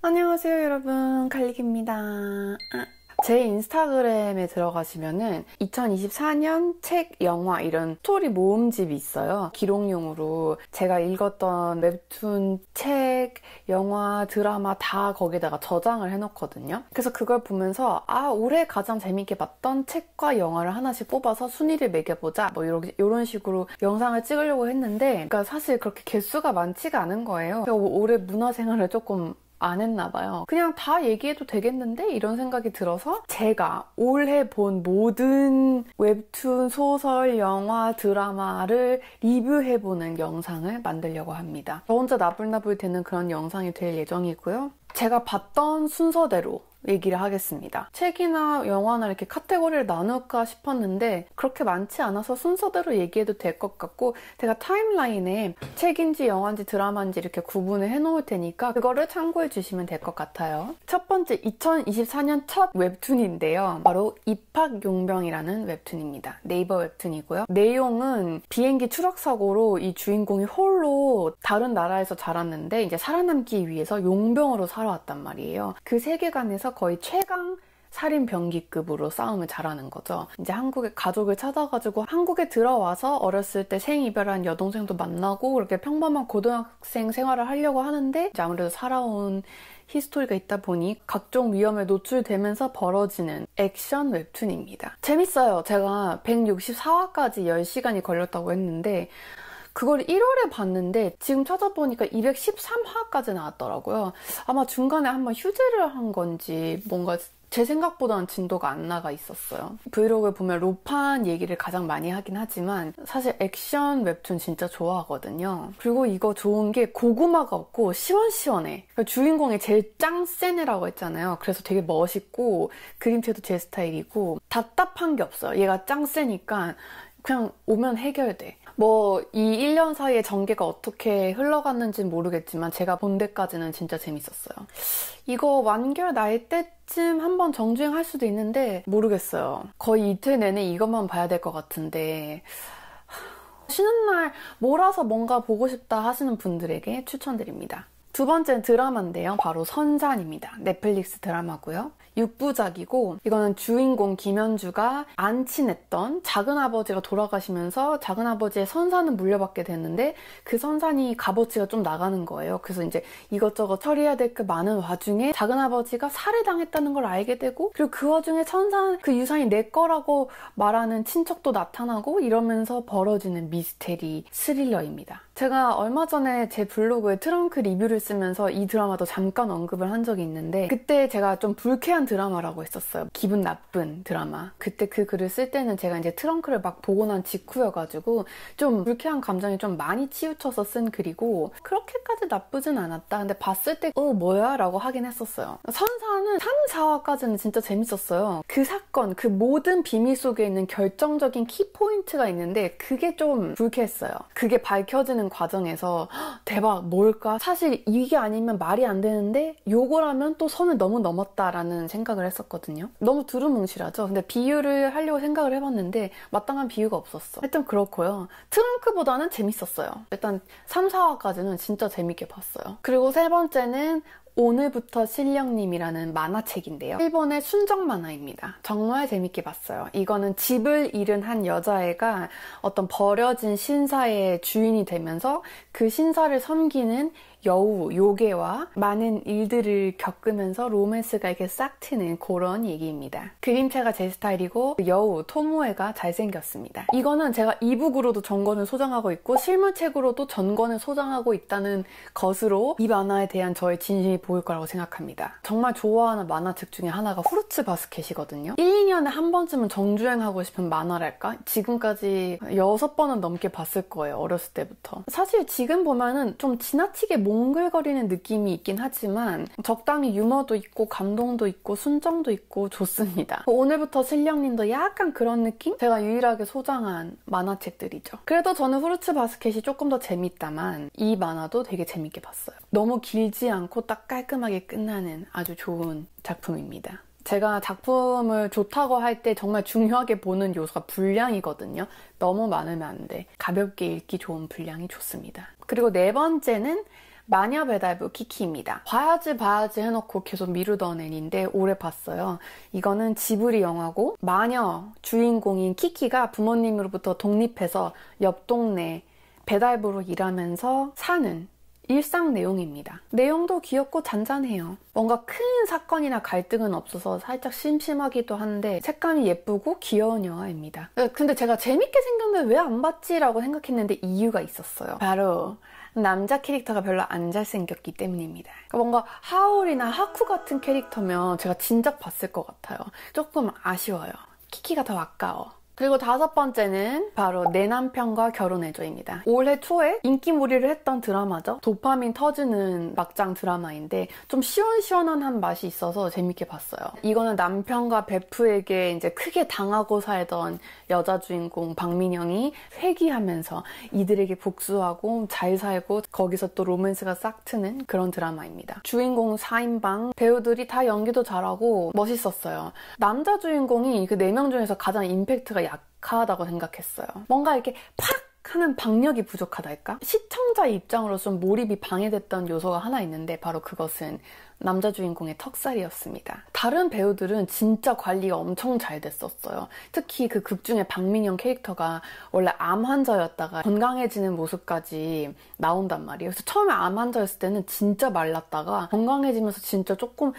안녕하세요 여러분, 갈릭입니다. 제 인스타그램에 들어가시면은 2024년 책, 영화 이런 스토리 모음집이 있어요. 기록용으로 제가 읽었던 웹툰, 책, 영화, 드라마 다 거기다가 저장을 해놓거든요. 그래서 그걸 보면서 올해 가장 재밌게 봤던 책과 영화를 하나씩 뽑아서 순위를 매겨보자 뭐 이런 식으로 영상을 찍으려고 했는데 그러니까 사실 그렇게 개수가 많지가 않은 거예요. 올해 문화생활을 조금 안 했나봐요. 그냥 다 얘기해도 되겠는데? 이런 생각이 들어서 제가 올해 본 모든 웹툰, 소설, 영화, 드라마를 리뷰해보는 영상을 만들려고 합니다. 저 혼자 나불나불 되는 그런 영상이 될 예정이고요. 제가 봤던 순서대로 얘기를 하겠습니다. 책이나 영화나 이렇게 카테고리를 나눌까 싶었는데 그렇게 많지 않아서 순서대로 얘기해도 될 것 같고 제가 타임라인에 책인지 영화인지 드라마인지 이렇게 구분을 해놓을 테니까 그거를 참고해 주시면 될 것 같아요. 첫 번째 2024년 첫 웹툰인데요. 바로 입학용병이라는 웹툰입니다. 네이버 웹툰이고요. 내용은 비행기 추락사고로 이 주인공이 홀로 다른 나라에서 자랐는데 이제 살아남기 위해서 용병으로 살아왔단 말이에요. 그 세계관에서 거의 최강 살인병기급으로 싸움을 잘하는 거죠. 이제 한국에 가족을 찾아가지고 한국에 들어와서 어렸을 때 생이별한 여동생도 만나고 그렇게 평범한 고등학생 생활을 하려고 하는데 이제 아무래도 살아온 히스토리가 있다 보니 각종 위험에 노출되면서 벌어지는 액션 웹툰입니다. 재밌어요. 제가 164화까지 10시간이 걸렸다고 했는데 그걸 1월에 봤는데 지금 찾아보니까 213화까지 나왔더라고요. 아마 중간에 한번 휴재를 한 건지 뭔가 제 생각보다는 진도가 안 나가 있었어요. 브이로그에 보면 로판 얘기를 가장 많이 하긴 하지만 사실 액션 웹툰 진짜 좋아하거든요. 그리고 이거 좋은 게 고구마가 없고 시원시원해. 그러니까 주인공이 제일 짱센 애라고 했잖아요. 그래서 되게 멋있고 그림체도 제 스타일이고 답답한 게 없어요. 얘가 짱세니까 그냥 오면 해결돼. 이 1년 사이에 전개가 어떻게 흘러갔는지는 모르겠지만 제가 본 데까지는 진짜 재밌었어요. 이거 완결 날 때쯤 한번 정주행할 수도 있는데 모르겠어요. 거의 이틀 내내 이것만 봐야 될 것 같은데 쉬는 날 몰아서 뭔가 보고 싶다 하시는 분들에게 추천드립니다. 두 번째는 드라마인데요. 바로 선산입니다. 넷플릭스 드라마고요. 6부작이고 이거는 주인공 김현주가 안 친했던 작은아버지가 돌아가시면서 작은아버지의 선산을 물려받게 됐는데 그 선산이 값어치가 좀 나가는 거예요. 그래서 이제 이것저것 처리해야 될 그 많은 와중에 작은아버지가 살해당했다는 걸 알게 되고 그리고 그 와중에 그 유산이 내 거라고 말하는 친척도 나타나고 이러면서 벌어지는 미스테리 스릴러입니다. 제가 얼마 전에 제 블로그에 트렁크 리뷰를 쓰면서 이 드라마도 잠깐 언급을 한 적이 있는데 그때 제가 좀 불쾌한 드라마라고 했었어요. 기분 나쁜 드라마. 그때 그 글을 쓸 때는 제가 이제 트렁크를 막 보고 난 직후여가지고 좀 불쾌한 감정이 좀 많이 치우쳐서 쓴 글이고 그렇게까지 나쁘진 않았다. 근데 봤을 때 뭐야? 라고 하긴 했었어요. 선사는 3, 4화까지는 진짜 재밌었어요. 그 사건, 그 모든 비밀 속에 있는 결정적인 키포인트가 있는데 그게 좀 불쾌했어요. 그게 밝혀지는 과정에서 대박 뭘까? 사실 이게 아니면 말이 안 되는데 요거라면 또 선을 너무 넘었다라는 생각을 했었거든요. 너무 두루뭉실하죠? 근데 비유를 하려고 생각을 해봤는데 마땅한 비유가 없었어. 하여튼 그렇고요. 트렁크보다는 재밌었어요. 일단 3, 4화까지는 진짜 재밌게 봤어요. 그리고 세 번째는 오늘부터 실령님이라는 만화책인데요. 일본의 순정 만화입니다. 정말 재밌게 봤어요. 이거는 집을 잃은 한 여자애가 어떤 버려진 신사의 주인이 되면서 그 신사를 섬기는 여우, 요괴와 많은 일들을 겪으면서 로맨스가 이렇게 싹 트는 그런 얘기입니다. 그림체가 제 스타일이고 여우, 토모에가 잘생겼습니다. 이거는 제가 이북으로도 전권을 소장하고 있고 실물책으로도 전권을 소장하고 있다는 것으로 이 만화에 대한 저의 진심이 보일 거라고 생각합니다. 정말 좋아하는 만화책 중에 하나가 후르츠 바스켓이거든요. 1, 2년에 한 번쯤은 정주행하고 싶은 만화랄까? 지금까지 6번은 넘게 봤을 거예요. 어렸을 때부터. 사실 지금 보면은 좀 지나치게 몽글거리는 느낌이 있긴 하지만 적당히 유머도 있고 감동도 있고 순정도 있고 좋습니다. 오늘부터 실령님도 약간 그런 느낌? 제가 유일하게 소장한 만화책들이죠. 그래도 저는 후르츠 바스켓이 조금 더 재밌다만 이 만화도 되게 재밌게 봤어요. 너무 길지 않고 딱 깔끔하게 끝나는 아주 좋은 작품입니다. 제가 작품을 좋다고 할 때 정말 중요하게 보는 요소가 분량이거든요. 너무 많으면 안 돼. 가볍게 읽기 좋은 분량이 좋습니다. 그리고 네 번째는 마녀 배달부 키키입니다. 봐야지 해놓고 계속 미루던 애인데 올해 봤어요. 이거는 지브리 영화고 마녀 주인공인 키키가 부모님으로부터 독립해서 옆 동네 배달부로 일하면서 사는 일상 내용입니다. 내용도 귀엽고 잔잔해요. 뭔가 큰 사건이나 갈등은 없어서 살짝 심심하기도 한데 색감이 예쁘고 귀여운 영화입니다. 근데 제가 재밌게 생겼는데 왜 안 봤지라고 생각했는데 이유가 있었어요. 바로 남자 캐릭터가 별로 안 잘생겼기 때문입니다. 뭔가 하울이나 하쿠 같은 캐릭터면 제가 진작 봤을 것 같아요. 조금 아쉬워요. 키키가 더 아까워. 그리고 5번째는 바로 내 남편과 결혼해줘입니다. 올해 초에 인기몰이를 했던 드라마죠. 도파민 터지는 막장 드라마인데 좀 시원시원한 맛이 있어서 재밌게 봤어요. 이거는 남편과 베프에게 이제 크게 당하고 살던 여자 주인공 박민영이 회귀하면서 이들에게 복수하고 잘 살고 거기서 또 로맨스가 싹 트는 그런 드라마입니다. 주인공 4인방 배우들이 다 연기도 잘하고 멋있었어요. 남자 주인공이 그 4명 중에서 가장 임팩트가 약하다고 생각했어요. 뭔가 이렇게 팍 하는 박력이 부족하달까? 시청자 입장으로 좀 몰입이 방해됐던 요소가 하나 있는데 바로 그것은 남자 주인공의 턱살이었습니다. 다른 배우들은 진짜 관리가 엄청 잘 됐었어요. 특히 그 극 중에 박민영 캐릭터가 원래 암 환자였다가 건강해지는 모습까지 나온단 말이에요. 그래서 처음에 암 환자였을 때는 진짜 말랐다가 건강해지면서 진짜 조금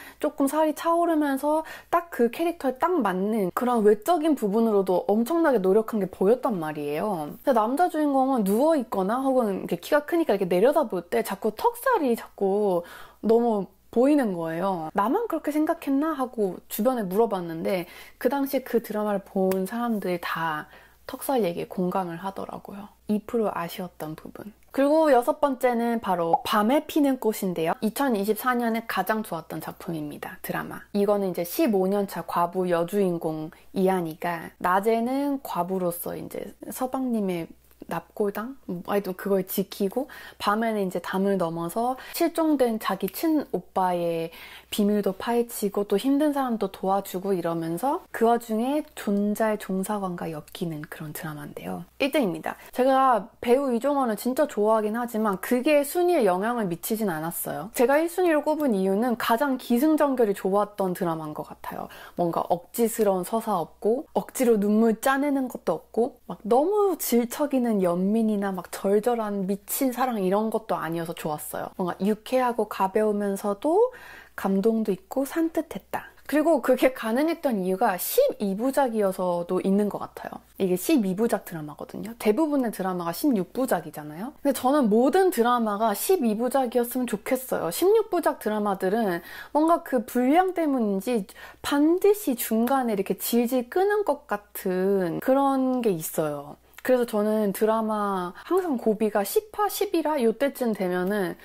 살이 차오르면서 딱 그 캐릭터에 딱 맞는 그런 외적인 부분으로도 엄청나게 노력한 게 보였단 말이에요. 근데 남자 주인공은 누워있거나 혹은 이렇게 키가 크니까 이렇게 내려다볼 때 자꾸 턱살이 자꾸 너무 보이는 거예요. 나만 그렇게 생각했나 하고 주변에 물어봤는데 그 당시에 그 드라마를 본 사람들이 다 턱살 얘기에 공감을 하더라고요. 2% 아쉬웠던 부분. 그리고 6번째는 바로 밤에 피는 꽃인데요. 2024년에 가장 좋았던 작품입니다. 드라마. 이거는 이제 15년차 과부 여주인공 이한이가 낮에는 과부로서 이제 서방님의 납골당? 하여튼 그걸 지키고 밤에는 이제 담을 넘어서 실종된 자기 친오빠의 비밀도 파헤치고 또 힘든 사람도 도와주고 이러면서 그 와중에 존잘 종사관과 엮이는 그런 드라마인데요. 1등입니다. 제가 배우 이종원을 진짜 좋아하긴 하지만 그게 순위에 영향을 미치진 않았어요. 제가 1순위로 꼽은 이유는 가장 기승전결이 좋았던 드라마인 것 같아요. 뭔가 억지스러운 서사 없고 억지로 눈물 짜내는 것도 없고 막 너무 질척이는 연민이나 막 절절한 미친 사랑 이런 것도 아니어서 좋았어요. 뭔가 유쾌하고 가벼우면서도 감동도 있고 산뜻했다. 그리고 그게 가능했던 이유가 12부작이어서도 있는 것 같아요. 이게 12부작 드라마거든요. 대부분의 드라마가 16부작이잖아요. 근데 저는 모든 드라마가 12부작이었으면 좋겠어요. 16부작 드라마들은 뭔가 그 분량 때문인지 반드시 중간에 이렇게 질질 끄는 것 같은 그런 게 있어요. 그래서 저는 드라마 항상 고비가 10화, 11화 이때쯤 되면은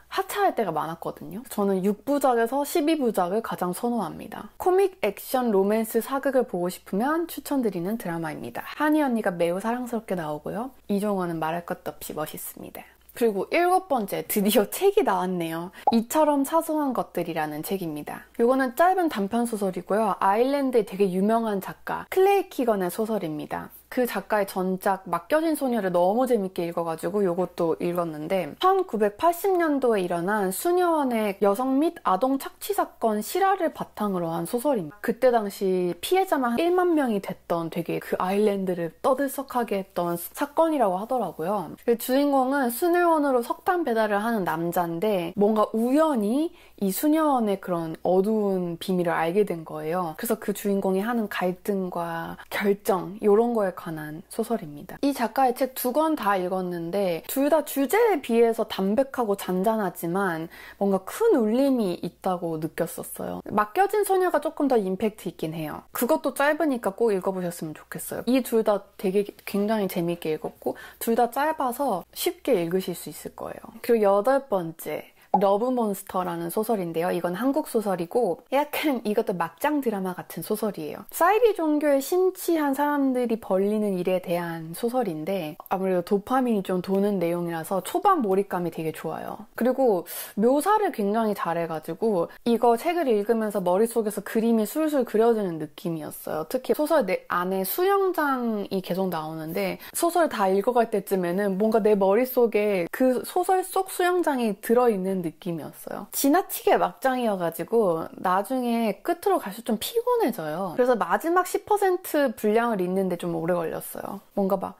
하차할 때가 많았거든요. 저는 6부작에서 12부작을 가장 선호합니다. 코믹, 액션, 로맨스, 사극을 보고 싶으면 추천드리는 드라마입니다. 한이 언니가 매우 사랑스럽게 나오고요. 이종원은 말할 것도 없이 멋있습니다. 그리고 7번째, 드디어 책이 나왔네요. 이처럼 사소한 것들이라는 책입니다. 이거는 짧은 단편소설이고요. 아일랜드의 되게 유명한 작가 클레이 키건의 소설입니다. 그 작가의 전작 맡겨진 소녀를 너무 재밌게 읽어가지고 이것도 읽었는데 1980년도에 일어난 수녀원의 여성 및 아동 착취 사건 실화를 바탕으로 한 소설입니다. 그때 당시 피해자만 1만 명이 됐던 되게 그 아일랜드를 떠들썩하게 했던 사건이라고 하더라고요. 그 주인공은 수녀원으로 석탄 배달을 하는 남자인데 뭔가 우연히 이 수녀원의 그런 어두운 비밀을 알게 된 거예요. 그래서 그 주인공이 하는 갈등과 결정 이런 거에 관한 소설입니다. 이 작가의 책 2권 다 읽었는데 둘 다 주제에 비해서 담백하고 잔잔하지만 뭔가 큰 울림이 있다고 느꼈었어요. 맡겨진 소녀가 조금 더 임팩트 있긴 해요. 그것도 짧으니까 꼭 읽어보셨으면 좋겠어요. 이 둘 다 되게 굉장히 재밌게 읽었고 둘 다 짧아서 쉽게 읽으실 수 있을 거예요. 그리고 8번째 러브몬스터라는 소설인데요. 이건 한국 소설이고 약간 이것도 막장 드라마 같은 소설이에요. 사이비 종교에 심취한 사람들이 벌리는 일에 대한 소설인데 아무래도 도파민이 좀 도는 내용이라서 초반 몰입감이 되게 좋아요. 그리고 묘사를 굉장히 잘해가지고 이거 책을 읽으면서 머릿속에서 그림이 술술 그려지는 느낌이었어요. 특히 소설 안에 수영장이 계속 나오는데 소설 다 읽어갈 때쯤에는 뭔가 내 머릿속에 그 소설 속 수영장이 들어있는 느낌이었어요. 지나치게 막장이어가지고 나중에 끝으로 갈수록 좀 피곤해져요. 그래서 마지막 10% 분량을 읽는데 좀 오래 걸렸어요. 뭔가 막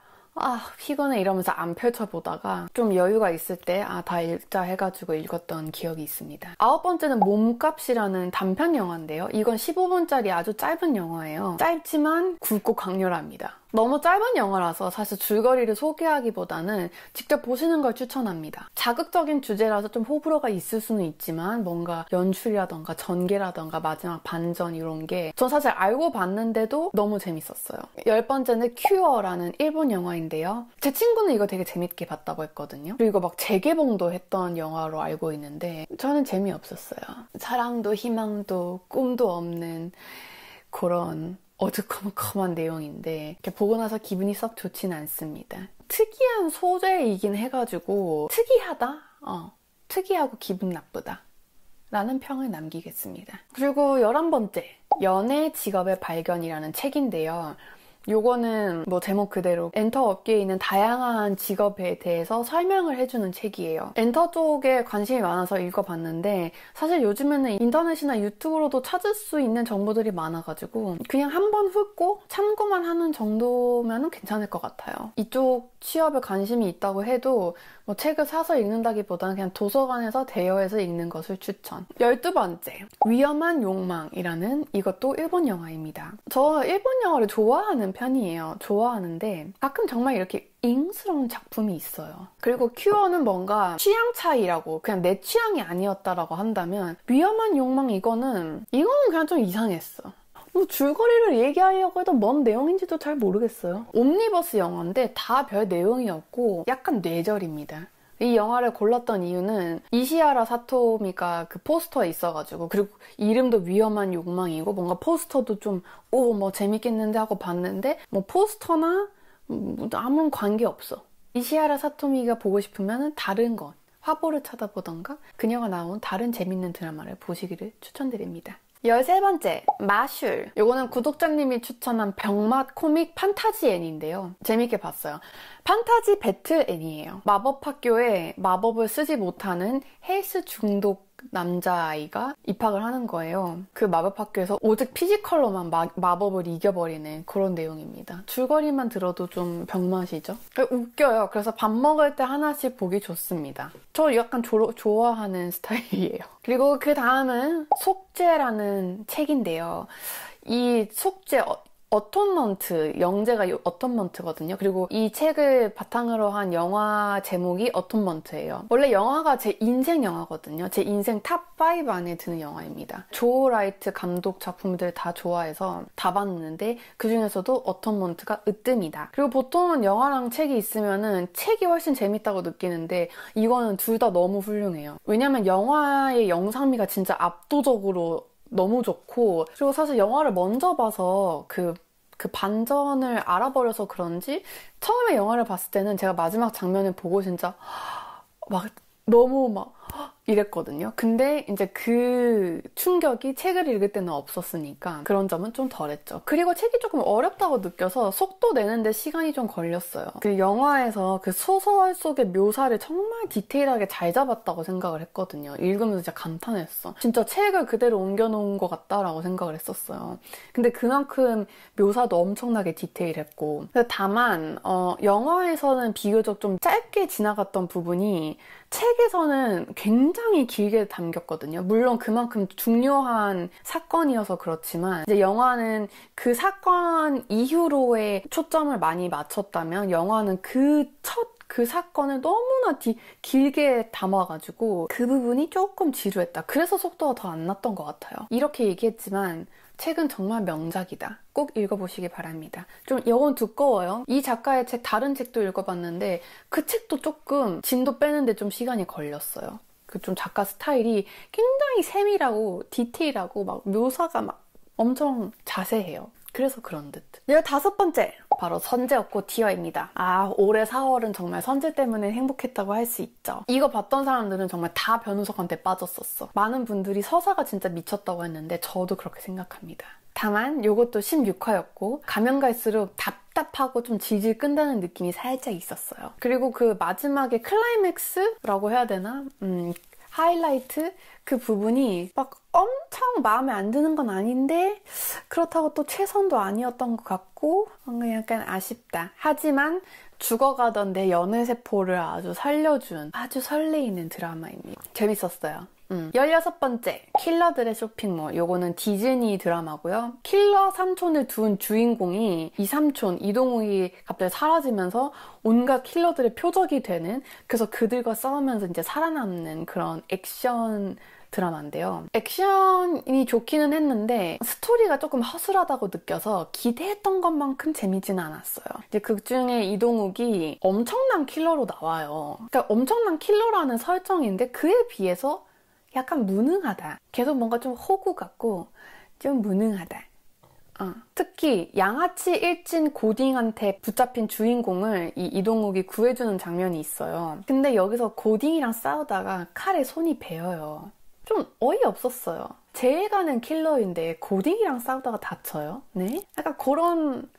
피곤해 이러면서 안 펼쳐보다가 좀 여유가 있을 때 다 읽자 해가지고 읽었던 기억이 있습니다. 9번째는 몸값이라는 단편 영화인데요. 이건 15분짜리 아주 짧은 영화예요. 짧지만 굵고 강렬합니다. 너무 짧은 영화라서 사실 줄거리를 소개하기보다는 직접 보시는 걸 추천합니다. 자극적인 주제라서 좀 호불호가 있을 수는 있지만 뭔가 연출이라던가 전개라던가 마지막 반전 이런 게 전 사실 알고 봤는데도 너무 재밌었어요. 10번째는 큐어라는 일본 영화인데요. 제 친구는 이거 되게 재밌게 봤다고 했거든요. 그리고 이거 막 재개봉도 했던 영화로 알고 있는데 저는 재미없었어요. 사랑도 희망도 꿈도 없는 그런 어두컴컴한 내용인데 이렇게 보고 나서 기분이 썩 좋진 않습니다. 특이한 소재이긴 해가지고 특이하다? 특이하고 기분 나쁘다 라는 평을 남기겠습니다. 그리고 11번째 연애 직업의 발견이라는 책인데요. 요거는 뭐 제목 그대로 엔터 업계에 있는 다양한 직업에 대해서 설명을 해주는 책이에요. 엔터 쪽에 관심이 많아서 읽어봤는데 사실 요즘에는 인터넷이나 유튜브로도 찾을 수 있는 정보들이 많아가지고 그냥 한번 훑고 참고만 하는 정도면 괜찮을 것 같아요. 이쪽 취업에 관심이 있다고 해도 뭐 책을 사서 읽는다기보다는 그냥 도서관에서 대여해서 읽는 것을 추천. 12번째 위험한 욕망이라는 이것도 일본 영화입니다. 저 일본 영화를 좋아하는 편이에요. 좋아하는데 가끔 정말 이렇게 잉스러운 작품이 있어요. 그리고 큐어는 뭔가 취향 차이라고 그냥 내 취향이 아니었다라고 한다면 위험한 욕망 이거는 그냥 좀 이상했어. 뭐 줄거리를 얘기하려고 해도 뭔 내용인지도 잘 모르겠어요. 옴니버스 영화인데 다 별 내용이었고 약간 뇌절입니다. 이 영화를 골랐던 이유는 이시하라 사토미가 그 포스터에 있어가지고 그리고 이름도 위험한 욕망이고 뭔가 포스터도 좀 뭐 재밌겠는데 하고 봤는데 뭐 포스터나 아무 관계 없어. 이시하라 사토미가 보고 싶으면 다른 것 화보를 찾아보던가 그녀가 나온 다른 재밌는 드라마를 보시기를 추천드립니다. 13번째 마슐. 요거는 구독자님이 추천한 병맛 코믹 판타지 애니인데요. 재밌게 봤어요. 판타지 배틀 애니예요. 마법학교에 마법을 쓰지 못하는 헬스 중독 남자아이가 입학을 하는 거예요. 그 마법학교에서 오직 피지컬로만 마법을 이겨버리는 그런 내용입니다. 줄거리만 들어도 좀 병맛이죠? 웃겨요. 그래서 밥 먹을 때 하나씩 보기 좋습니다. 저 약간 좋아하는 스타일이에요. 그리고 그 다음은 속죄라는 책인데요. 이 속죄 어톤먼트, 영재가 어톤먼트거든요. 그리고 이 책을 바탕으로 한 영화 제목이 어톤먼트예요. 원래 영화가 제 인생 영화거든요. 제 인생 탑5 안에 드는 영화입니다. 조 라이트 감독 작품들 다 좋아해서 다 봤는데 그중에서도 어톤먼트가 으뜸이다. 그리고 보통은 영화랑 책이 있으면은 책이 훨씬 재밌다고 느끼는데 이거는 둘 다 너무 훌륭해요. 왜냐면 영화의 영상미가 진짜 압도적으로 너무 좋고 그리고 사실 영화를 먼저 봐서 그 반전을 알아버려서 그런지 처음에 영화를 봤을 때는 제가 마지막 장면을 보고 진짜 너무 이랬거든요. 근데 이제 그 충격이 책을 읽을 때는 없었으니까 그런 점은 좀 덜했죠. 그리고 책이 조금 어렵다고 느껴서 속도 내는데 시간이 좀 걸렸어요. 그 영화에서 그 소설 속의 묘사를 정말 디테일하게 잘 잡았다고 생각을 했거든요. 읽으면서 진짜 감탄했어. 진짜 책을 그대로 옮겨놓은 것 같다라고 생각을 했었어요. 근데 그만큼 묘사도 엄청나게 디테일했고 다만 영화에서는 비교적 좀 짧게 지나갔던 부분이 책에서는 굉장히 길게 담겼거든요. 물론 그만큼 중요한 사건이어서 그렇지만 이제 영화는 그 사건 이후로의 초점을 많이 맞췄다면 영화는 그 사건을 너무나 길게 담아가지고 그 부분이 조금 지루했다. 그래서 속도가 더 안 났던 것 같아요. 이렇게 얘기했지만 책은 정말 명작이다. 꼭 읽어보시기 바랍니다. 좀 이건 두꺼워요. 이 작가의 책 다른 책도 읽어봤는데 그 책도 조금 진도 빼는데 좀 시간이 걸렸어요. 그 좀 작가 스타일이 굉장히 세밀하고 디테일하고 막 묘사가 막 엄청 자세해요. 그래서 그런 듯. 15번째! 바로 선재였고 디어입니다. 올해 4월은 정말 선재 때문에 행복했다고 할 수 있죠. 이거 봤던 사람들은 정말 다 변우석한테 빠졌었어. 많은 분들이 서사가 진짜 미쳤다고 했는데 저도 그렇게 생각합니다. 다만 이것도 16화였고 가면 갈수록 답답하고 좀 질질 끈다는 느낌이 살짝 있었어요. 그리고 그 마지막에 클라이맥스라고 해야 되나? 하이라이트? 그 부분이 막 엄청 마음에 안 드는 건 아닌데 그렇다고 또 최선도 아니었던 것 같고 뭔가 약간 아쉽다. 하지만 죽어가던 내 연애세포를 아주 살려준 아주 설레이는 드라마입니다. 재밌었어요. 16번째, 킬러들의 쇼핑몰. 요거는 디즈니 드라마고요. 킬러 삼촌을 둔 주인공이 이 삼촌 이동욱이 갑자기 사라지면서 온갖 킬러들의 표적이 되는, 그래서 그들과 싸우면서 이제 살아남는 그런 액션 드라마인데요. 액션이 좋기는 했는데 스토리가 조금 허술하다고 느껴서 기대했던 것만큼 재미지는 않았어요. 이제 극 중에 이동욱이 엄청난 킬러로 나와요. 그러니까 엄청난 킬러라는 설정인데 그에 비해서 약간 무능하다. 계속 뭔가 좀 호구 같고 좀 무능하다. 특히 양아치 일진 고딩한테 붙잡힌 주인공을 이 이동욱이 구해주는 장면이 있어요. 근데 여기서 고딩이랑 싸우다가 칼에 손이 베어요. 좀 어이없었어요. 제가는 킬러인데 고딩이랑 싸우다가 다쳐요? 네? 약간 그런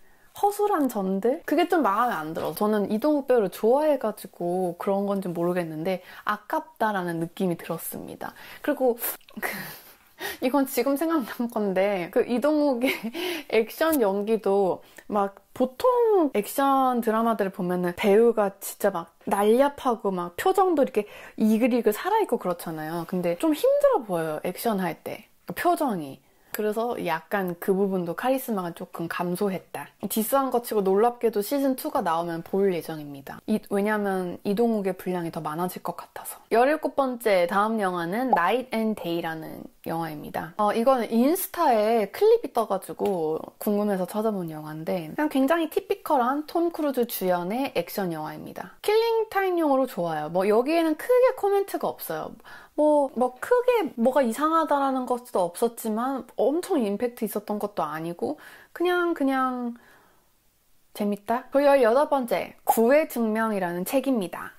허술한 점들? 그게 좀 마음에 안 들어. 저는 이동욱 배우를 좋아해가지고 그런 건지 모르겠는데 아깝다라는 느낌이 들었습니다. 그리고 이건 지금 생각난 건데 그 이동욱의 액션 연기도 막 보통 액션 드라마들을 보면은 배우가 진짜 막 날렵하고 막 표정도 이렇게 이글이글 살아있고 그렇잖아요. 근데 좀 힘들어 보여요. 액션 할 때. 표정이. 그래서 약간 그 부분도 카리스마가 조금 감소했다. 디스한 것 치고 놀랍게도 시즌2가 나오면 볼 예정입니다. 왜냐면 이동욱의 분량이 더 많아질 것 같아서. 17번째 다음 영화는 Night and Day라는 영화입니다. 이거는 인스타에 클립이 떠가지고 궁금해서 찾아본 영화인데 그냥 굉장히 티피컬한 톰 크루즈 주연의 액션 영화입니다. 킬링타임용으로 좋아요. 여기에는 크게 코멘트가 없어요. 크게 뭐가 이상하다라는 것도 없었지만 엄청 임팩트 있었던 것도 아니고 그냥 재밌다? 그리고 18번째, 구의 증명이라는 책입니다.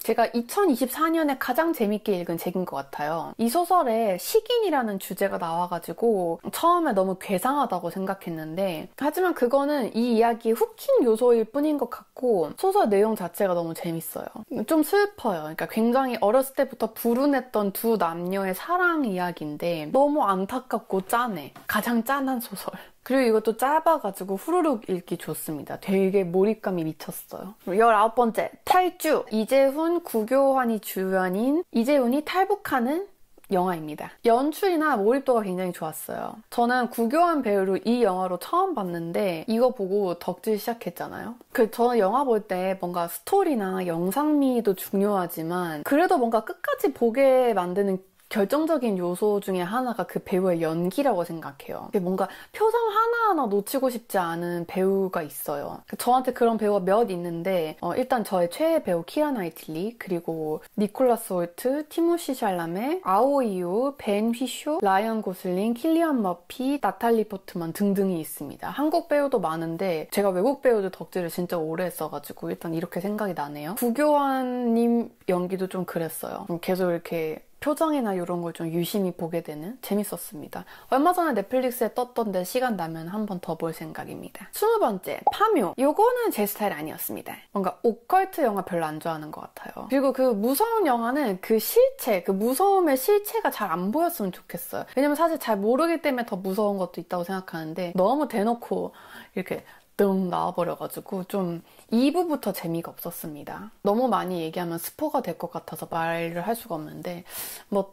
제가 2024년에 가장 재밌게 읽은 책인 것 같아요. 이 소설에 식인이라는 주제가 나와가지고 처음에 너무 괴상하다고 생각했는데 하지만 그거는 이 이야기의 후킹 요소일 뿐인 것 같고 소설 내용 자체가 너무 재밌어요. 좀 슬퍼요. 그러니까 굉장히 어렸을 때부터 불운했던 두 남녀의 사랑 이야기인데 너무 안타깝고 짠해. 가장 짠한 소설. 그리고 이것도 짧아가지고 후루룩 읽기 좋습니다. 되게 몰입감이 미쳤어요. 19번째, 탈주. 이재훈, 구교환이 주연인 이재훈이 탈북하는 영화입니다. 연출이나 몰입도가 굉장히 좋았어요. 저는 구교환 배우를 이 영화로 처음 봤는데 이거 보고 덕질 시작했잖아요. 저는 영화 볼 때 뭔가 스토리나 영상미도 중요하지만 그래도 뭔가 끝까지 보게 만드는 결정적인 요소 중에 하나가 그 배우의 연기라고 생각해요. 뭔가 표정 하나하나 놓치고 싶지 않은 배우가 있어요. 저한테 그런 배우가 몇 있는데 일단 저의 최애 배우 키라 나이틀리, 그리고 니콜라스 홀트, 티모시 샬라메, 아오이유, 벤 휘쇼, 라이언 고슬링, 킬리안 머피, 나탈리 포트만 등등이 있습니다. 한국 배우도 많은데 제가 외국 배우들 덕질을 진짜 오래 했어가지고 일단 이렇게 생각이 나네요. 구교환님 연기도 좀 그랬어요. 계속 이렇게 표정이나 이런 걸 좀 유심히 보게 되는 재밌었습니다. 얼마 전에 넷플릭스에 떴던데 시간 나면 한 번 더 볼 생각입니다. 20번째, 파묘. 요거는 제 스타일 아니었습니다. 뭔가 오컬트 영화 별로 안 좋아하는 것 같아요. 그리고 그 무서운 영화는 그 실체, 그 무서움의 실체가 잘 안 보였으면 좋겠어요. 왜냐면 사실 잘 모르기 때문에 더 무서운 것도 있다고 생각하는데 너무 대놓고 이렇게 등 나와버려가지고 좀 2부부터 재미가 없었습니다. 너무 많이 얘기하면 스포가 될 것 같아서 말을 할 수가 없는데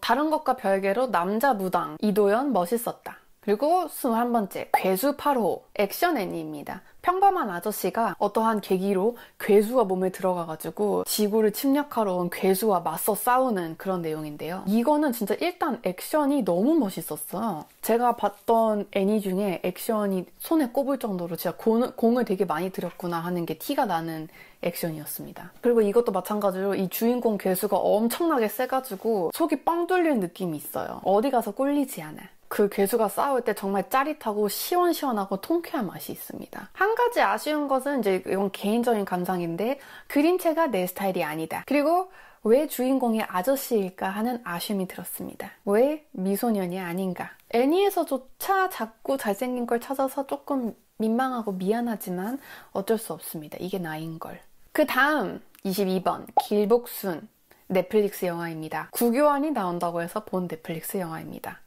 다른 것과 별개로 남자 무당 이도현 멋있었다. 그리고 21번째, 괴수 8호 액션 애니입니다. 평범한 아저씨가 어떠한 계기로 괴수가 몸에 들어가가지고 지구를 침략하러 온 괴수와 맞서 싸우는 그런 내용인데요. 이거는 진짜 일단 액션이 너무 멋있었어요. 제가 봤던 애니 중에 액션이 손에 꼽을 정도로 진짜 공을 되게 많이 들였구나 하는 게 티가 나는 액션이었습니다. 그리고 이것도 마찬가지로 이 주인공 괴수가 엄청나게 세가지고 속이 뻥 뚫리는 느낌이 있어요. 어디 가서 꿀리지 않아. 그 괴수가 싸울 때 정말 짜릿하고 시원시원하고 통쾌한 맛이 있습니다. 한 가지 아쉬운 것은 이제 이건 개인적인 감상인데 그림체가 내 스타일이 아니다. 그리고 왜 주인공이 아저씨일까 하는 아쉬움이 들었습니다. 왜 미소년이 아닌가? 애니에서조차 자꾸 잘생긴 걸 찾아서 조금 민망하고 미안하지만 어쩔 수 없습니다. 이게 나인걸. 그 다음 22번 길복순 넷플릭스 영화입니다. 구교환이 나온다고 해서 본 넷플릭스 영화입니다.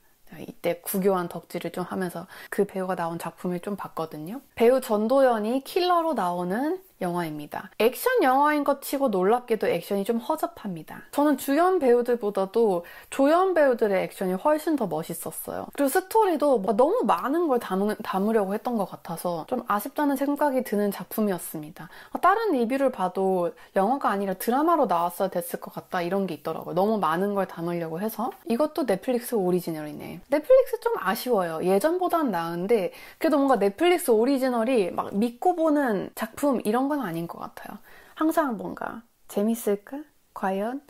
이때 구교환 덕질을 좀 하면서 그 배우가 나온 작품을 좀 봤거든요. 배우 전도연이 킬러로 나오는 영화입니다. 액션 영화인 것 치고 놀랍게도 액션이 좀 허접합니다. 저는 주연 배우들보다도 조연 배우들의 액션이 훨씬 더 멋있었어요. 그리고 스토리도 너무 많은 걸 담으려고 했던 것 같아서 좀 아쉽다는 생각이 드는 작품이었습니다. 다른 리뷰를 봐도 영화가 아니라 드라마로 나왔어야 됐을 것 같다 이런 게 있더라고요. 너무 많은 걸 담으려고 해서. 이것도 넷플릭스 오리지널이네. 넷플릭스 좀 아쉬워요. 예전보다는 나은데 그래도 뭔가 넷플릭스 오리지널이 막 믿고 보는 작품 이런 건 아닌 것 같아요. 항상 뭔가 재밌을까? 과연?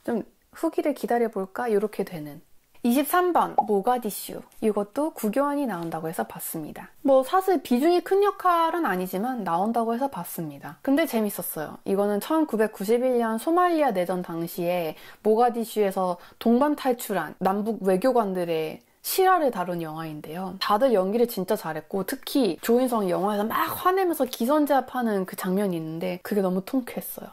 좀 후기를 기다려볼까? 이렇게 되는. 23번 모가디슈. 이것도 구교환이 나온다고 해서 봤습니다. 사실 비중이 큰 역할은 아니지만 나온다고 해서 봤습니다. 근데 재밌었어요. 이거는 1991년 소말리아 내전 당시에 모가디슈에서 동반 탈출한 남북 외교관들의 실화를 다룬 영화인데요. 다들 연기를 진짜 잘했고 특히 조인성이 영화에서 막 화내면서 기선제압하는 그 장면이 있는데 그게 너무 통쾌했어요.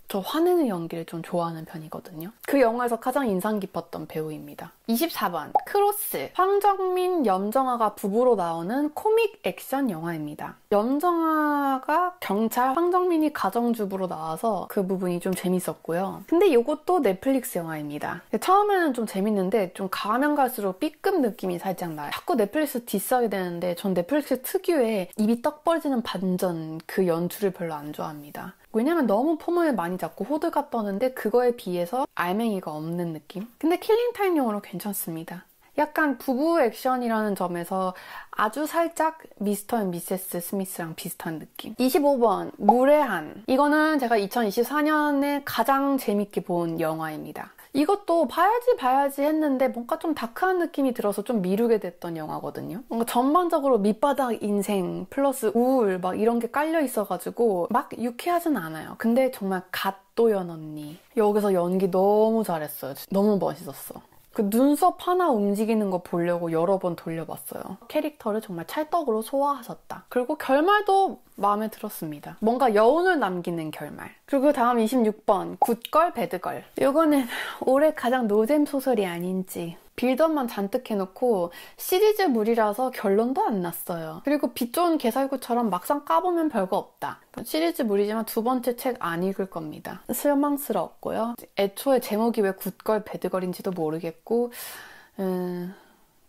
저 화내는 연기를 좀 좋아하는 편이거든요. 그 영화에서 가장 인상 깊었던 배우입니다. 24번 크로스. 황정민, 염정아가 부부로 나오는 코믹 액션 영화입니다. 염정아가 경찰, 황정민이 가정주부로 나와서 그 부분이 좀 재밌었고요. 근데 이것도 넷플릭스 영화입니다. 처음에는 좀 재밌는데 좀 가면 갈수록 B급 느낌이 살짝 나요. 자꾸 넷플릭스 디스하게 되는데 전 넷플릭스 특유의 입이 떡 벌어지는 반전 그 연출을 별로 안 좋아합니다. 왜냐면 너무 폼을 많이 잡고 호들갑 떠는데 그거에 비해서 알맹이가 없는 느낌? 근데 킬링타임용으로 괜찮습니다. 약간 부부 액션이라는 점에서 아주 살짝 미스터 앤 미세스 스미스랑 비슷한 느낌. 25번 무례한. 이거는 제가 2024년에 가장 재밌게 본 영화입니다. 이것도 봐야지 했는데 뭔가 좀 다크한 느낌이 들어서 좀 미루게 됐던 영화거든요. 뭔가 전반적으로 밑바닥 인생 플러스 우울 막 이런 게 깔려 있어가지고 막 유쾌하진 않아요. 근데 정말 갓도연 언니 여기서 연기 너무 잘했어요. 너무 멋있었어. 그 눈썹 하나 움직이는 거 보려고 여러 번 돌려봤어요. 캐릭터를 정말 찰떡으로 소화하셨다. 그리고 결말도 마음에 들었습니다. 뭔가 여운을 남기는 결말. 그리고 다음 26번 굿걸 배드걸. 이거는 올해 가장 노잼 소설이 아닌지. 빌드업만 잔뜩 해놓고 시리즈물이라서 결론도 안 났어요. 그리고 빛 좋은 개살구처럼 막상 까보면 별거 없다. 시리즈물이지만 두 번째 책 안 읽을 겁니다. 실망스러웠고요. 애초에 제목이 왜 굿걸 배드걸인지도 모르겠고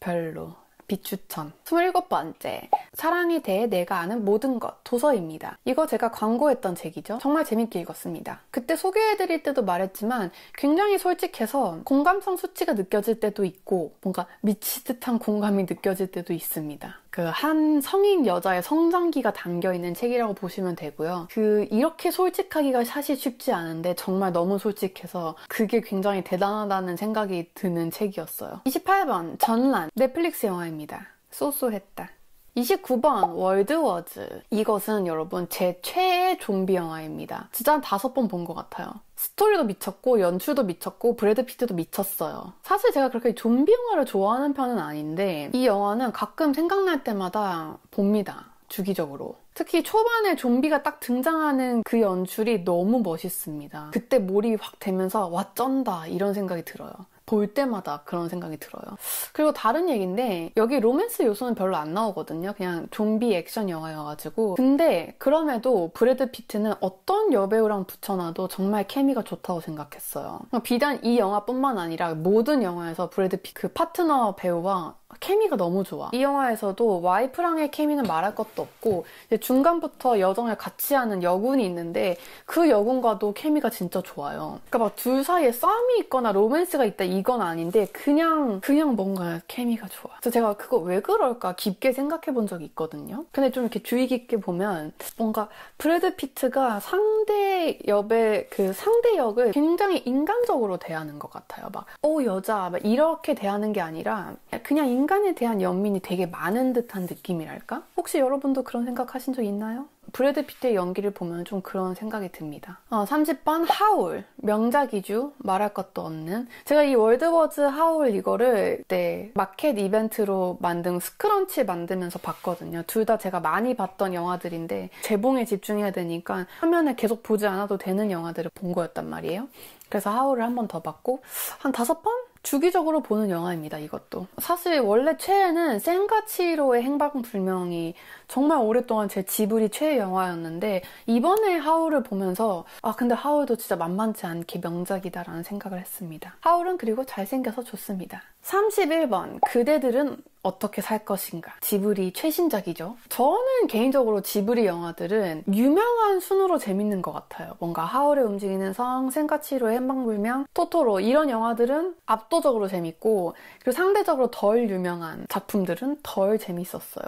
별로. 비추천. 27번째. 사랑에 대해 내가 아는 모든 것. 도서입니다. 이거 제가 광고했던 책이죠. 정말 재밌게 읽었습니다. 그때 소개해드릴 때도 말했지만 굉장히 솔직해서 공감성 수치가 느껴질 때도 있고 뭔가 미치듯한 공감이 느껴질 때도 있습니다. 그 한 성인 여자의 성장기가 담겨있는 책이라고 보시면 되고요. 이렇게 솔직하기가 사실 쉽지 않은데 정말 너무 솔직해서 그게 굉장히 대단하다는 생각이 드는 책이었어요. 28번 전란. 넷플릭스 영화입니다. 쏘쏘했다. 29번 월드워즈. 이것은 여러분 제 최애 좀비 영화입니다. 진짜 한 5번 본 것 같아요. 스토리도 미쳤고 연출도 미쳤고 브래드 피트도 미쳤어요. 사실 제가 그렇게 좀비 영화를 좋아하는 편은 아닌데 이 영화는 가끔 생각날 때마다 봅니다. 주기적으로. 특히 초반에 좀비가 딱 등장하는 그 연출이 너무 멋있습니다. 그때 몰입이 확 되면서 와 쩐다 이런 생각이 들어요. 볼 때마다 그런 생각이 들어요. 그리고 다른 얘기인데 여기 로맨스 요소는 별로 안 나오거든요. 그냥 좀비 액션 영화여가지고. 근데 그럼에도 브래드 피트는 어떤 여배우랑 붙여놔도 정말 케미가 좋다고 생각했어요. 비단 이 영화뿐만 아니라 모든 영화에서 브래드 피트 그 파트너 배우와 케미가 너무 좋아. 이 영화에서도 와이프랑의 케미는 말할 것도 없고 이제 중간부터 여정을 같이 하는 여군이 있는데 그 여군과도 케미가 진짜 좋아요. 그러니까 막 둘 사이에 싸움이 있거나 로맨스가 있다 이건 아닌데 그냥 뭔가 케미가 좋아. 그래서 제가 그거 왜 그럴까 깊게 생각해 본 적이 있거든요. 근데 좀 이렇게 주의 깊게 보면 뭔가 브래드 피트가 상대 역을 굉장히 인간적으로 대하는 것 같아요. 막 여자 막 이렇게 대하는 게 아니라 그냥 인간에 대한 연민이 되게 많은 듯한 느낌이랄까? 혹시 여러분도 그런 생각 하신 적 있나요? 브래드 피트의 연기를 보면 좀 그런 생각이 듭니다. 30번 하울. 명작이죠. 말할 것도 없는. 제가 이 월드워즈 하울 이거를 마켓 이벤트로 만든 스크런치 만들면서 봤거든요. 둘 다 제가 많이 봤던 영화들인데 재봉에 집중해야 되니까 화면을 계속 보지 않아도 되는 영화들을 본 거였단 말이에요. 그래서 하울을 한 번 더 봤고 한 5번? 주기적으로 보는 영화입니다, 이것도. 사실 원래 최애는 센가치로의 행방불명이 정말 오랫동안 제 지브리 최애 영화였는데 이번에 하울을 보면서 근데 하울도 진짜 만만치 않게 명작이다라는 생각을 했습니다. 하울은 그리고 잘생겨서 좋습니다. 31번 그대들은 어떻게 살 것인가. 지브리 최신작이죠. 저는 개인적으로 지브리 영화들은 유명한 순으로 재밌는 것 같아요. 뭔가 하울의 움직이는 성, 센카치로의 행방불명, 토토로 이런 영화들은 압도적으로 재밌고 그리고 상대적으로 덜 유명한 작품들은 덜 재밌었어요.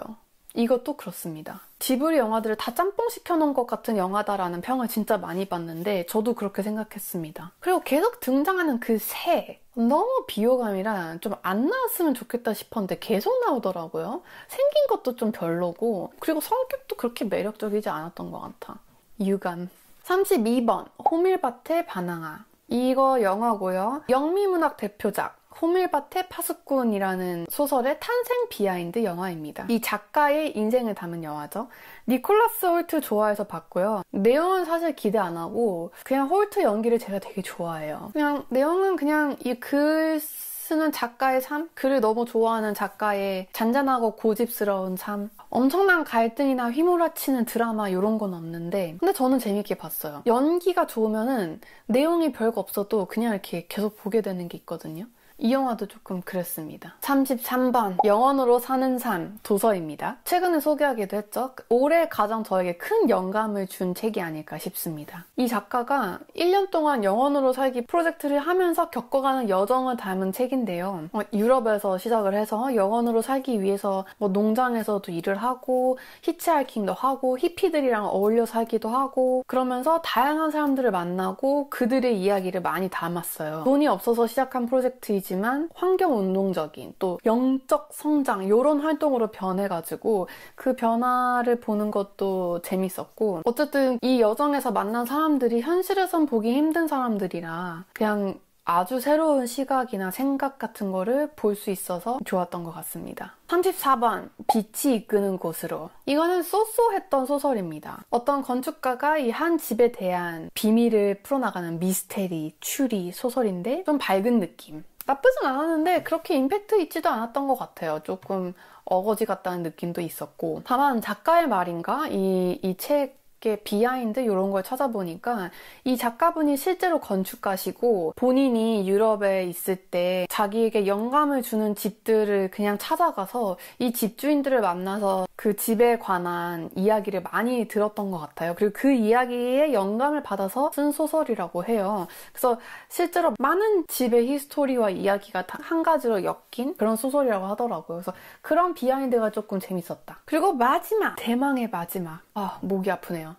이것도 그렇습니다. 지브리 영화들을 다 짬뽕 시켜놓은 것 같은 영화다라는 평을 진짜 많이 봤는데 저도 그렇게 생각했습니다. 그리고 계속 등장하는 그 새 너무 비호감이라 좀 안 나왔으면 좋겠다 싶었는데 계속 나오더라고요. 생긴 것도 좀 별로고 그리고 성격도 그렇게 매력적이지 않았던 것 같아. 유감. 32번 호밀밭의 바나나. 이거 영화고요. 영미문학 대표작 호밀밭의 파수꾼이라는 소설의 탄생 비하인드 영화입니다. 이 작가의 인생을 담은 영화죠. 니콜라스 홀트 좋아해서 봤고요. 내용은 사실 기대 안 하고 그냥 홀트 연기를 제가 되게 좋아해요. 그냥 내용은 그냥 이 글 쓰는 작가의 삶? 글을 너무 좋아하는 작가의 잔잔하고 고집스러운 삶? 엄청난 갈등이나 휘몰아치는 드라마 이런 건 없는데 근데 저는 재밌게 봤어요. 연기가 좋으면은 내용이 별거 없어도 그냥 이렇게 계속 보게 되는 게 있거든요. 이 영화도 조금 그랬습니다. 33번 영원으로 사는 삶 도서입니다. 최근에 소개하기도 했죠. 올해 가장 저에게 큰 영감을 준 책이 아닐까 싶습니다. 이 작가가 1년 동안 영원으로 살기 프로젝트를 하면서 겪어가는 여정을 담은 책인데요. 유럽에서 시작을 해서 영원으로 살기 위해서 농장에서도 일을 하고 히치하이킹도 하고 히피들이랑 어울려 살기도 하고 그러면서 다양한 사람들을 만나고 그들의 이야기를 많이 담았어요. 돈이 없어서 시작한 프로젝트이지만 환경운동적인 또 영적 성장 이런 활동으로 변해가지고 그 변화를 보는 것도 재밌었고 어쨌든 이 여정에서 만난 사람들이 현실에선 보기 힘든 사람들이라 그냥 아주 새로운 시각이나 생각 같은 거를 볼 수 있어서 좋았던 것 같습니다. 34번 빛이 이끄는 곳으로. 이거는 쏘쏘했던 소설입니다. 어떤 건축가가 이 한 집에 대한 비밀을 풀어나가는 미스테리, 추리 소설인데 좀 밝은 느낌. 나쁘진 않았는데 그렇게 임팩트 있지도 않았던 것 같아요. 조금 어거지 같다는 느낌도 있었고 다만 작가의 말인가? 이 책의 비하인드 이런 걸 찾아보니까 이 작가분이 실제로 건축가시고 본인이 유럽에 있을 때 자기에게 영감을 주는 집들을 그냥 찾아가서 이 집주인들을 만나서 그 집에 관한 이야기를 많이 들었던 것 같아요. 그리고 그 이야기에 영감을 받아서 쓴 소설이라고 해요. 그래서 실제로 많은 집의 히스토리와 이야기가 한 가지로 엮인 그런 소설이라고 하더라고요. 그래서 그런 비하인드가 조금 재밌었다. 그리고 마지막! 대망의 마지막. 목이 아프네요.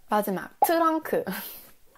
마지막. 트렁크.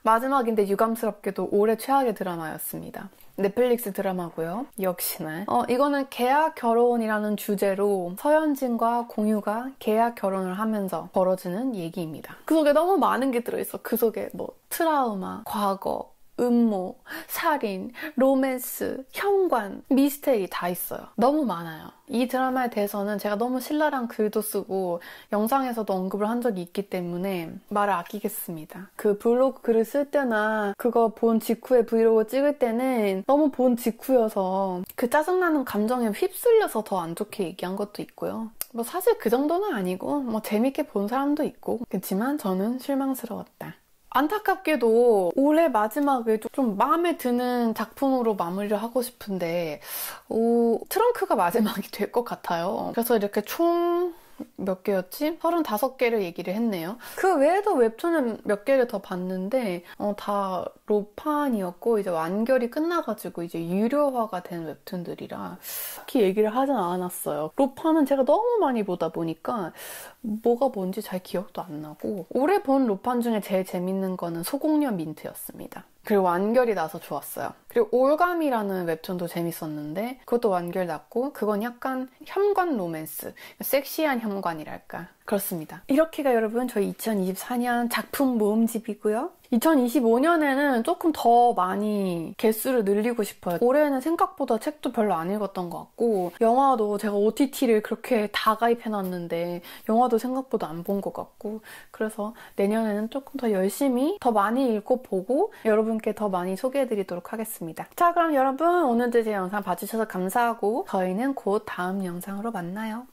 마지막인데 유감스럽게도 올해 최악의 드라마였습니다. 넷플릭스 드라마고요. 역시나. 이거는 계약 결혼이라는 주제로 서현진과 공유가 계약 결혼을 하면서 벌어지는 얘기입니다. 그 속에 너무 많은 게 들어있어. 그 속에 트라우마, 과거, 음모, 살인, 로맨스, 현관, 미스테리 다 있어요. 너무 많아요. 이 드라마에 대해서는 제가 너무 신랄한 글도 쓰고 영상에서도 언급을 한 적이 있기 때문에 말을 아끼겠습니다. 그 블로그 글을 쓸 때나 그거 본 직후에 브이로그 찍을 때는 너무 본 직후여서 그 짜증나는 감정에 휩쓸려서 더 안 좋게 얘기한 것도 있고요. 뭐 사실 그 정도는 아니고 뭐 재밌게 본 사람도 있고, 그렇지만 저는 실망스러웠다. 안타깝게도 올해 마지막에 좀 마음에 드는 작품으로 마무리를 하고 싶은데 트렁크가 마지막이 될 것 같아요. 그래서 이렇게 총 몇 개였지? 35개를 얘기를 했네요. 그 외에도 웹툰은 몇 개를 더 봤는데 다 로판이었고 이제 완결이 끝나가지고 이제 유료화가 된 웹툰들이라 딱히 얘기를 하진 않았어요. 로판은 제가 너무 많이 보다 보니까 뭐가 뭔지 잘 기억도 안 나고, 올해 본 로판 중에 제일 재밌는 거는 소공녀 민트였습니다. 그리고 완결이 나서 좋았어요. 그리고 올감이라는 웹툰도 재밌었는데 그것도 완결 났고, 그건 약간 현관 로맨스, 섹시한 현관이랄까, 그렇습니다. 이렇게가 여러분 저희 2024년 작품 모음집이고요. 2025년에는 조금 더 많이 개수를 늘리고 싶어요. 올해는 생각보다 책도 별로 안 읽었던 것 같고, 영화도 제가 OTT를 그렇게 다 가입해놨는데 영화도 생각보다 안 본 것 같고, 그래서 내년에는 조금 더 열심히 더 많이 읽고 보고 여러분께 더 많이 소개해드리도록 하겠습니다. 자, 그럼 여러분 오늘도 제 영상 봐주셔서 감사하고 저희는 곧 다음 영상으로 만나요.